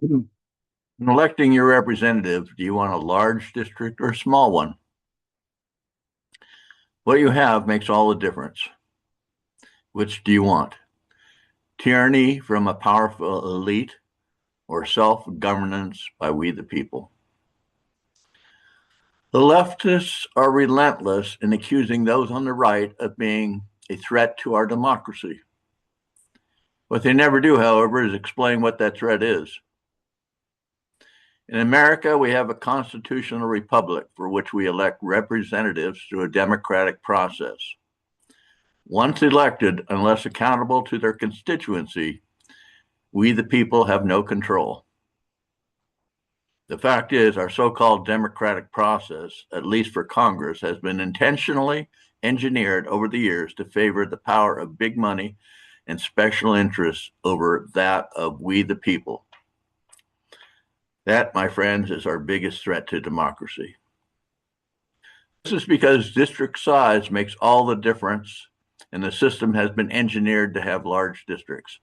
In electing your representative, do you want a large district or a small one? What you have makes all the difference. Which do you want? Tyranny from a powerful elite or self-governance by we the people? The leftists are relentless in accusing those on the right of being a threat to our democracy. What they never do, however, is explain what that threat is. In America, we have a constitutional republic for which we elect representatives through a democratic process. Once elected, unless accountable to their constituency, we the people have no control. The fact is, our so-called democratic process, at least for Congress, has been intentionally engineered over the years to favor the power of big money and special interests over that of we the people. That, my friends, is our biggest threat to democracy. This is because district size makes all the difference, and the system has been engineered to have large districts.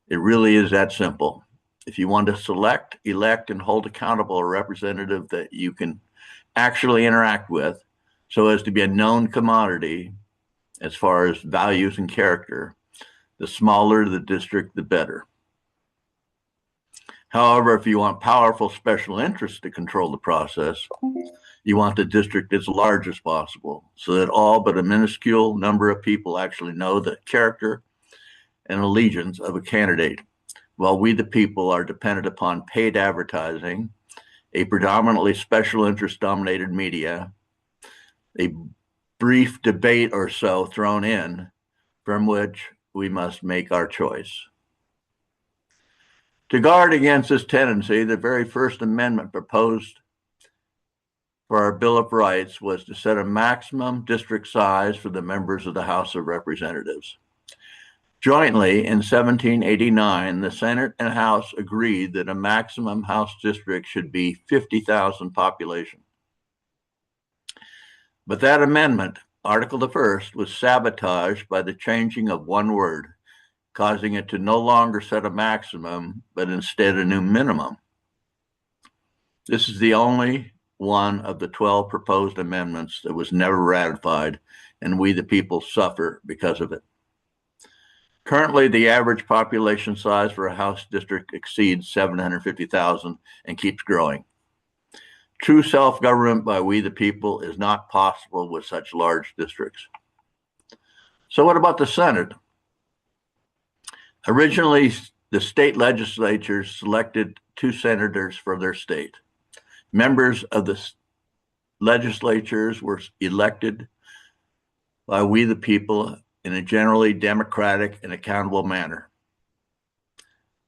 It really is that simple. If you want to select, elect, and hold accountable a representative that you can actually interact with so as to be a known commodity as far as values and character, the smaller the district, the better. However, if you want powerful special interests to control the process, you want the district as large as possible so that all but a minuscule number of people actually know the character and allegiance of a candidate, while we the people are dependent upon paid advertising, a predominantly special interest dominated media, a brief debate or so thrown in from which we must make our choice. To guard against this tendency, the very first amendment proposed for our Bill of Rights was to set a maximum district size for the members of the House of Representatives. Jointly, in 1789, the Senate and House agreed that a maximum House district should be 50,000 population. But that amendment, Article the First, was sabotaged by the changing of one word, causing it to no longer set a maximum, but instead a new minimum. This is the only one of the 12 proposed amendments that was never ratified, and we the people suffer because of it. Currently, the average population size for a House district exceeds 750,000 and keeps growing. True self-government by we the people is not possible with such large districts. So what about the Senate? Originally, the state legislatures selected 2 senators for their state. Members of the legislatures were elected by we the people in a generally democratic and accountable manner.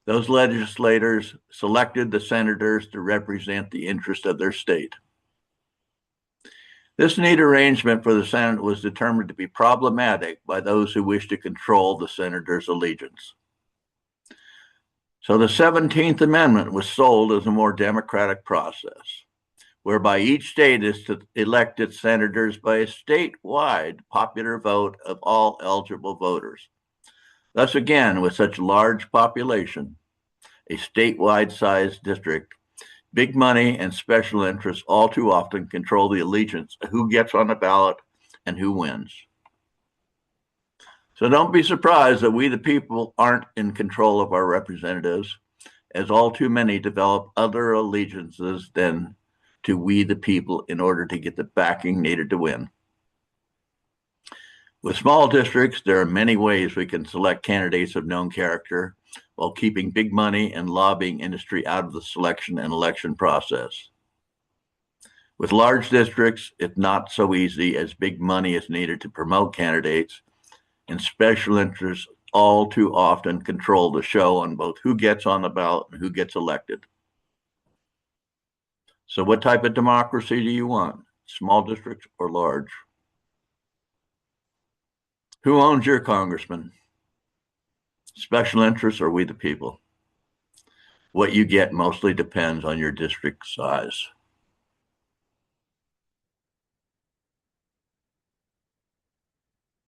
Those legislators selected the senators to represent the interest of their state. This neat arrangement for the Senate was determined to be problematic by those who wished to control the senators' allegiance. So the 17th Amendment was sold as a more democratic process, whereby each state is to elect its senators by a statewide popular vote of all eligible voters. Thus, again, with such large population, a statewide sized district, big money and special interests all too often control the allegiance of who gets on the ballot and who wins. So don't be surprised that we the people aren't in control of our representatives, as all too many develop other allegiances than to we the people in order to get the backing needed to win. With small districts, there are many ways we can select candidates of known character while keeping big money and lobbying industry out of the selection and election process. With large districts, it's not so easy, as big money is needed to promote candidates, and special interests all too often control the show on both who gets on the ballot and who gets elected. So what type of democracy do you want? Small districts or large? Who owns your congressman? Special interests or we the people? What you get mostly depends on your district size.